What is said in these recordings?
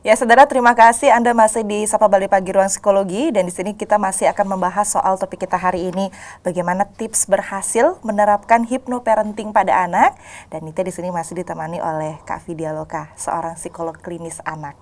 Ya, saudara, terima kasih Anda masih di Sapa Bali Pagi Ruang Psikologi, dan di sini kita masih akan membahas soal topik kita hari ini, bagaimana tips berhasil menerapkan hypnoparenting pada anak. Dan Nita di sini masih ditemani oleh Kak Vidya Loka, seorang psikolog klinis anak.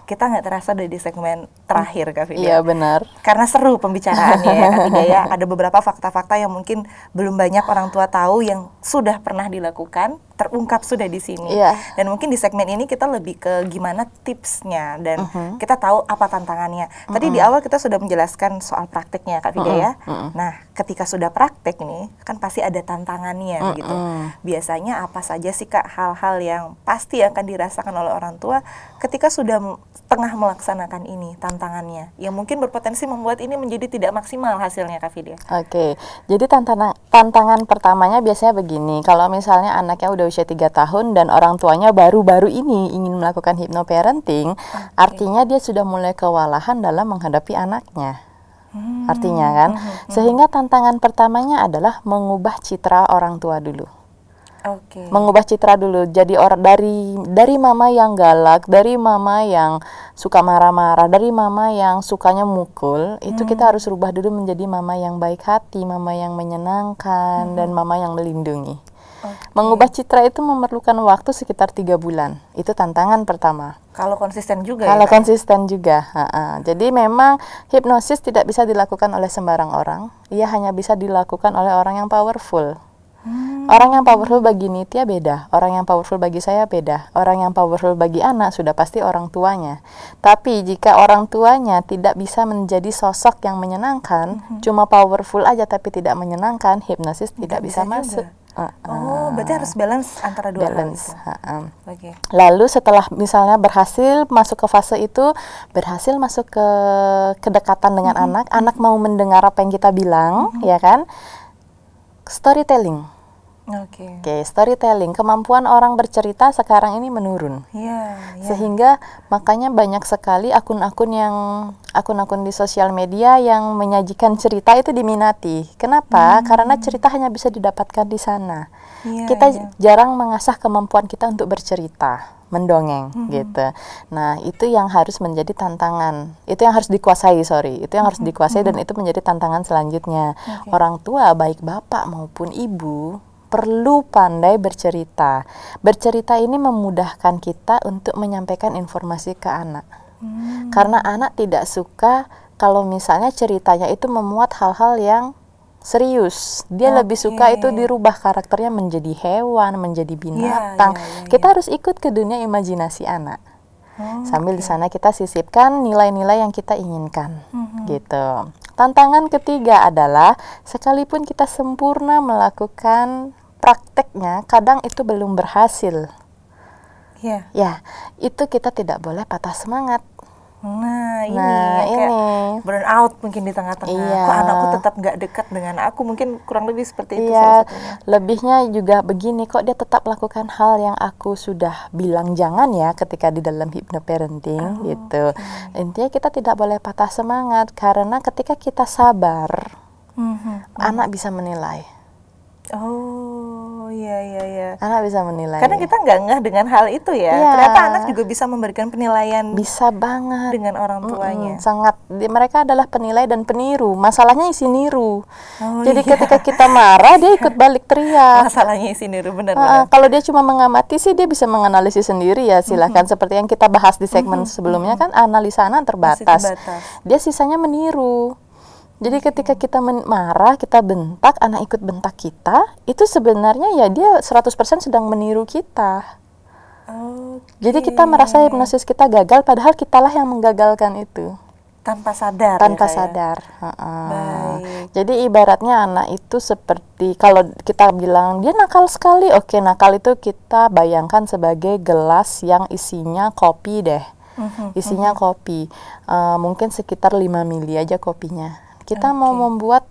Kita nggak terasa udah di segmen terakhir, Kak Vidya. Iya, benar. Karena seru pembicaraannya ya, Kak Vidya ya. Ada beberapa fakta-fakta yang mungkin belum banyak orang tua tahu yang sudah pernah dilakukan, terungkap sudah di sini. Iya. Dan mungkin di segmen ini kita lebih ke gimana tipsnya dan kita tahu apa tantangannya. Tadi di awal kita sudah menjelaskan soal prakteknya, Kak Vidya ya. Nah, ketika sudah praktek nih, kan pasti ada tantangannya gitu. Biasanya apa saja sih, Kak, hal-hal yang pasti akan dirasakan oleh orang tua ketika sudah tengah melaksanakan ini, tantangannya yang mungkin berpotensi membuat ini menjadi tidak maksimal hasilnya, Kak Vidya? Oke, jadi tantangan pertamanya biasanya begini, kalau misalnya anaknya udah usia 3 tahun dan orang tuanya baru-baru ini ingin melakukan hypnoparenting, artinya dia sudah mulai kewalahan dalam menghadapi anaknya. Artinya kan, sehingga tantangan pertamanya adalah mengubah citra orang tua dulu. Mengubah citra dulu, jadi dari mama yang galak, dari mama yang suka marah-marah, dari mama yang sukanya mukul, itu kita harus rubah dulu menjadi mama yang baik hati, mama yang menyenangkan, dan mama yang melindungi. Mengubah citra itu memerlukan waktu sekitar 3 bulan. Itu tantangan pertama. Kalau konsisten juga Kalau ya, konsisten juga. Jadi memang hipnosis tidak bisa dilakukan oleh sembarang orang. Ia hanya bisa dilakukan oleh orang yang powerful. Orang yang powerful bagi Nitya beda, orang yang powerful bagi saya beda, orang yang powerful bagi anak sudah pasti orang tuanya. Tapi jika orang tuanya tidak bisa menjadi sosok yang menyenangkan, cuma powerful aja tapi tidak menyenangkan, hipnosis tidak bisa masuk. Berarti harus balance antara dua balance. hal itu. Lalu setelah misalnya berhasil masuk ke fase itu, berhasil masuk ke kedekatan dengan anak, anak mau mendengar apa yang kita bilang, ya kan? Storytelling. Oke, storytelling, kemampuan orang bercerita sekarang ini menurun. Sehingga makanya banyak sekali akun-akun di sosial media yang menyajikan cerita itu diminati. Kenapa? Karena cerita hanya bisa didapatkan di sana. Kita jarang mengasah kemampuan kita untuk bercerita, mendongeng gitu. Nah, itu yang harus menjadi tantangan. Itu yang harus dikuasai, Itu yang harus dikuasai dan itu menjadi tantangan selanjutnya. Orang tua baik bapak maupun ibu perlu pandai bercerita. Bercerita ini memudahkan kita untuk menyampaikan informasi ke anak. Karena anak tidak suka kalau misalnya ceritanya itu memuat hal-hal yang serius. Dia lebih suka itu dirubah karakternya menjadi hewan, menjadi binatang. Kita harus ikut ke dunia imajinasi anak. Sambil di sana kita sisipkan nilai-nilai yang kita inginkan. Gitu. Tantangan ketiga adalah sekalipun kita sempurna melakukan prakteknya, kadang itu belum berhasil. Ya, itu kita tidak boleh patah semangat. Ini burn out mungkin di tengah-tengah. Kok anakku tetap nggak dekat dengan aku? Mungkin kurang lebih seperti itu salah satunya. Lebihnya juga begini, kok dia tetap lakukan hal yang aku sudah bilang jangan ya ketika di dalam hypnoparenting gitu. Intinya kita tidak boleh patah semangat karena ketika kita sabar, anak bisa menilai. Anak bisa menilai. Karena kita nggak ngeh dengan hal itu ya. Ternyata anak juga bisa memberikan penilaian. Bisa banget. Dengan orang tuanya. Sangat. Mereka adalah penilai dan peniru. Masalahnya isi niru. Jadi ketika kita marah, dia ikut balik teriak. Masalahnya isi niru, benar. Kalau dia cuma mengamati sih, dia bisa menganalisis sendiri ya. Silahkan seperti yang kita bahas di segmen sebelumnya kan, analisa anak terbatas. Dia sisanya meniru. Jadi ketika kita marah, kita bentak, anak ikut bentak kita, itu sebenarnya ya dia 100% sedang meniru kita. Jadi kita merasa hipnosis kita gagal, padahal kitalah yang menggagalkan itu. Tanpa sadar. Tanpa sadar. Jadi ibaratnya anak itu seperti, kalau kita bilang dia nakal sekali, oke, nakal itu kita bayangkan sebagai gelas yang isinya kopi deh. Isinya kopi, mungkin sekitar 5 mili aja kopinya. Kita mau membuat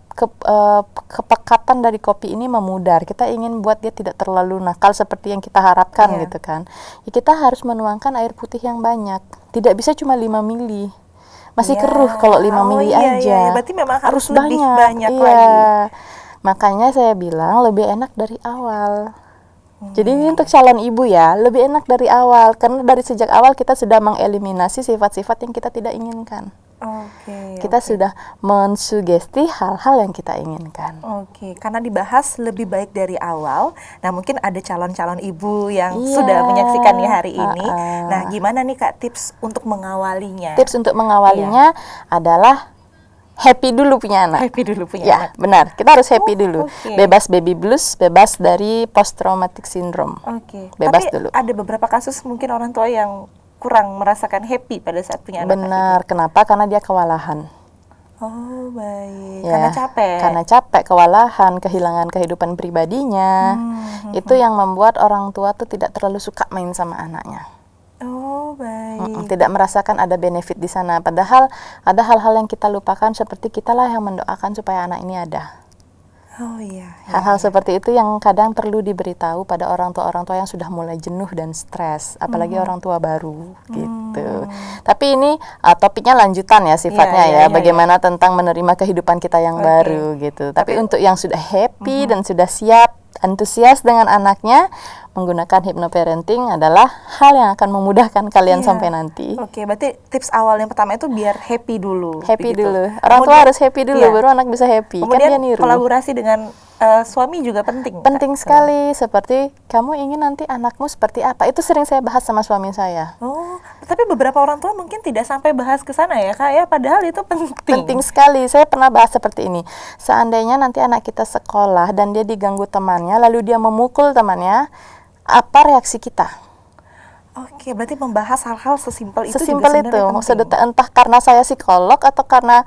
kepekatan dari kopi ini memudar. Kita ingin buat dia tidak terlalu nakal seperti yang kita harapkan gitu kan. Ya, kita harus menuangkan air putih yang banyak. Tidak bisa cuma 5 mili. Masih keruh kalau 5 mili aja. Berarti memang harus lebih banyak lagi. Makanya saya bilang lebih enak dari awal. Jadi ini untuk calon ibu ya, lebih enak dari awal karena dari sejak awal kita sudah mengeliminasi sifat-sifat yang kita tidak inginkan. Kita sudah mensugesti hal-hal yang kita inginkan. Karena dibahas lebih baik dari awal. Nah, mungkin ada calon-calon ibu yang sudah menyaksikan ya hari ini. Nah, gimana nih Kak tips untuk mengawalinya? Tips untuk mengawalinya adalah happy dulu punya anak. Happy dulu punya anak. Benar. Kita harus happy dulu. Bebas baby blues, bebas dari post traumatic syndrome. Bebas dulu. Ada beberapa kasus mungkin orang tua yang kurang merasakan happy pada saat punya anak. Benar. Kenapa? Karena dia kewalahan. Baik. Karena capek. Karena capek, kewalahan, kehilangan kehidupan pribadinya. Itu yang membuat orang tua tuh tidak terlalu suka main sama anaknya. Baik. Tidak merasakan ada benefit di sana. Padahal ada hal-hal yang kita lupakan seperti kitalah yang mendoakan supaya anak ini ada. Hal-hal seperti itu yang kadang perlu diberitahu pada orang tua yang sudah mulai jenuh dan stres, apalagi orang tua baru gitu. Tapi ini topiknya lanjutan ya sifatnya bagaimana tentang menerima kehidupan kita yang baru gitu. Tapi untuk yang sudah happy dan sudah siap, antusias dengan anaknya, menggunakan hypnoparenting adalah hal yang akan memudahkan kalian sampai nanti. Berarti tips awal yang pertama itu biar happy dulu. Happy dulu. Orang tua harus happy dulu, baru anak bisa happy. Kemudian kan dia niru. Kolaborasi dengan suami juga penting. Penting sekali. Seperti kamu ingin nanti anakmu seperti apa? Itu sering saya bahas sama suami saya. Tapi beberapa orang tua mungkin tidak sampai bahas ke sana ya Kak ya, padahal itu penting. Penting sekali. Saya pernah bahas seperti ini. Seandainya nanti anak kita sekolah dan dia diganggu temannya, lalu dia memukul temannya, apa reaksi kita? Berarti membahas hal-hal sesimpel itu sesimpel juga itu. Entah karena saya psikolog atau karena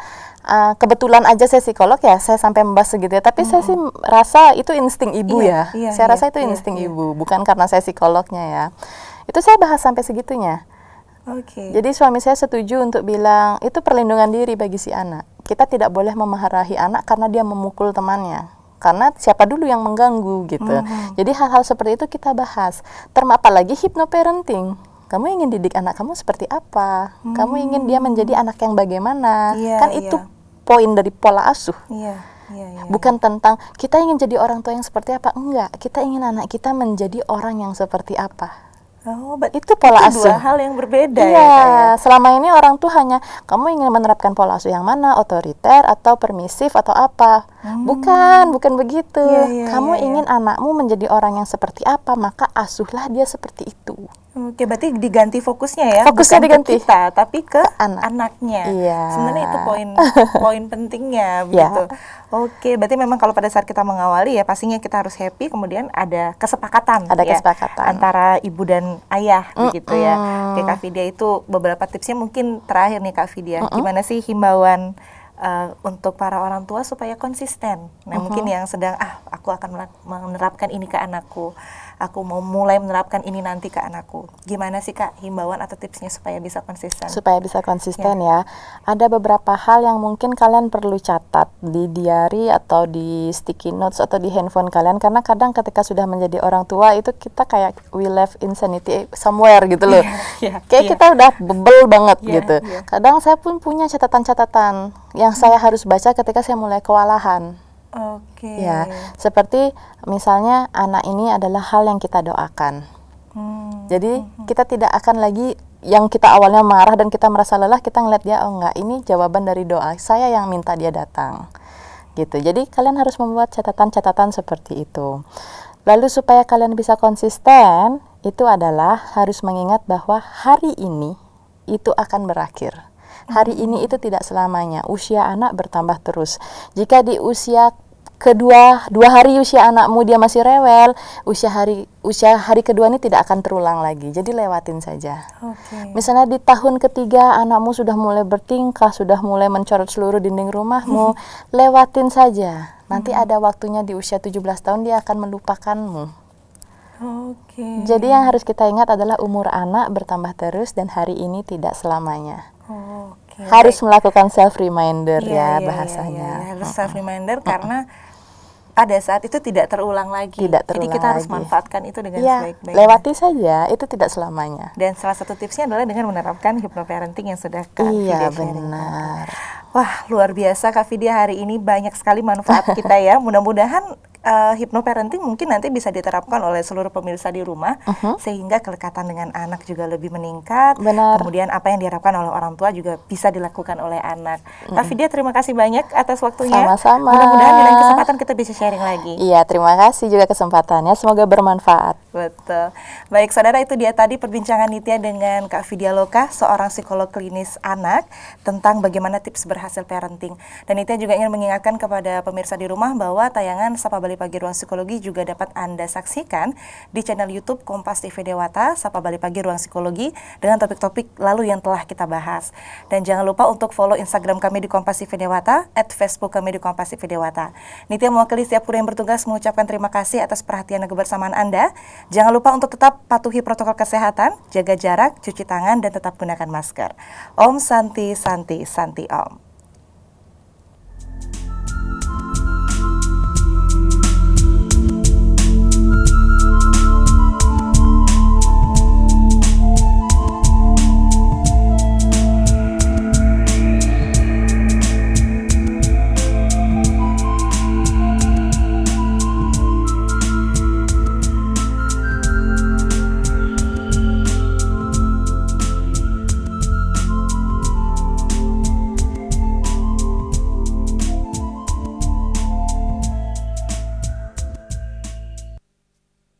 kebetulan aja saya psikolog ya, saya sampai membahas segitu ya. Tapi saya sih rasa itu insting ibu saya rasa itu insting ibu, bukan karena saya psikolognya ya. Itu saya bahas sampai segitunya. Jadi suami saya setuju untuk bilang itu perlindungan diri bagi si anak. Kita tidak boleh memarahi anak karena dia memukul temannya. Karena siapa dulu yang mengganggu gitu. Jadi hal-hal seperti itu kita bahas. Apalagi hypnoparenting. Kamu ingin didik anak kamu seperti apa? Kamu ingin dia menjadi anak yang bagaimana? Kan itu poin dari pola asuh. Bukan tentang kita ingin jadi orang tua yang seperti apa. Enggak, kita ingin anak kita menjadi orang yang seperti apa. Itu pola asuh. Dua hal yang berbeda selama ini orang tuh hanya kamu ingin menerapkan pola asuh yang mana, otoriter atau permisif atau apa. Bukan begitu. Kamu ingin anakmu menjadi orang yang seperti apa, maka asuhlah dia seperti itu. Berarti diganti fokusnya ya. Fokusnya bukan diganti ke kita, tapi ke anaknya. Sebenarnya itu poin pentingnya begitu. Berarti memang kalau pada saat kita mengawali ya pastinya kita harus happy, kemudian ada kesepakatan. Antara ibu dan ayah begitu ya. Kak Vidya, itu beberapa tipsnya mungkin terakhir nih Kak Vidya. Gimana sih himbauan untuk para orang tua supaya konsisten? Nah, mungkin yang sedang aku akan menerapkan ini ke anakku. Aku mau mulai menerapkan ini nanti ke anakku. Gimana sih Kak himbauan atau tipsnya supaya bisa konsisten? Supaya bisa konsisten ya. Ada beberapa hal yang mungkin kalian perlu catat di diary atau di sticky notes atau di handphone kalian, karena kadang ketika sudah menjadi orang tua itu kita kayak we left insanity somewhere gitu loh. Kayak kita udah bebel banget gitu. Kadang saya pun punya catatan-catatan yang saya harus baca ketika saya mulai kewalahan. Ya, seperti misalnya anak ini adalah hal yang kita doakan. Jadi kita tidak akan lagi yang kita awalnya marah dan kita merasa lelah, kita ngeliat dia, enggak, ini jawaban dari doa saya yang minta dia datang gitu. Jadi kalian harus membuat catatan-catatan seperti itu. Lalu supaya kalian bisa konsisten, itu adalah harus mengingat bahwa hari ini itu akan berakhir. Hari ini itu tidak selamanya. Usia anak bertambah terus. Jika di usia kedua, 2 hari usia anakmu dia masih rewel, usia hari kedua ini tidak akan terulang lagi. Jadi lewatin saja. Misalnya di tahun ketiga anakmu sudah mulai bertingkah, sudah mulai mencorot seluruh dinding rumahmu, lewatin saja. Nanti ada waktunya di usia 17 tahun dia akan melupakanmu. Jadi yang harus kita ingat adalah umur anak bertambah terus dan hari ini tidak selamanya. Harus melakukan self reminder bahasanya. Harus self reminder karena pada saat itu tidak terulang lagi. Jadi kita harus manfaatkan itu dengan sebaik-baiknya. Lewati saja, itu tidak selamanya. Dan salah satu tipsnya adalah dengan menerapkan hypnoparenting yang sudah Kak Vidya benar. Wah, luar biasa Kak Vidya, hari ini banyak sekali manfaat kita ya. Mudah-mudahan Hypnoparenting mungkin nanti bisa diterapkan oleh seluruh pemirsa di rumah, sehingga kelekatan dengan anak juga lebih meningkat. Benar. Kemudian apa yang diharapkan oleh orang tua juga bisa dilakukan oleh anak. Kak Vidya, terima kasih banyak atas waktunya. Sama-sama. Mudah-mudahan di lain kesempatan kita bisa sharing lagi. Iya, terima kasih juga kesempatannya. Semoga bermanfaat. Betul. Baik, saudara, itu dia tadi perbincangan Nitya dengan Kak Vidya Loka, seorang psikolog klinis anak, tentang bagaimana tips berhasil parenting. Dan Nitya juga ingin mengingatkan kepada pemirsa di rumah bahwa tayangan Sapa Bali Pagi Ruang Psikologi juga dapat Anda saksikan di channel YouTube Kompas TV Dewata, Sapa Bali Pagi Ruang Psikologi, dengan topik-topik lalu yang telah kita bahas. Dan jangan lupa untuk follow Instagram kami di Kompas TV Dewata, @Facebook kami di Kompas TV Dewata. Nitya mewakili setiap kru yang bertugas mengucapkan terima kasih atas perhatian dan kebersamaan Anda. Jangan lupa untuk tetap patuhi protokol kesehatan, jaga jarak, cuci tangan, dan tetap gunakan masker. Om Santi Santi Santi Om.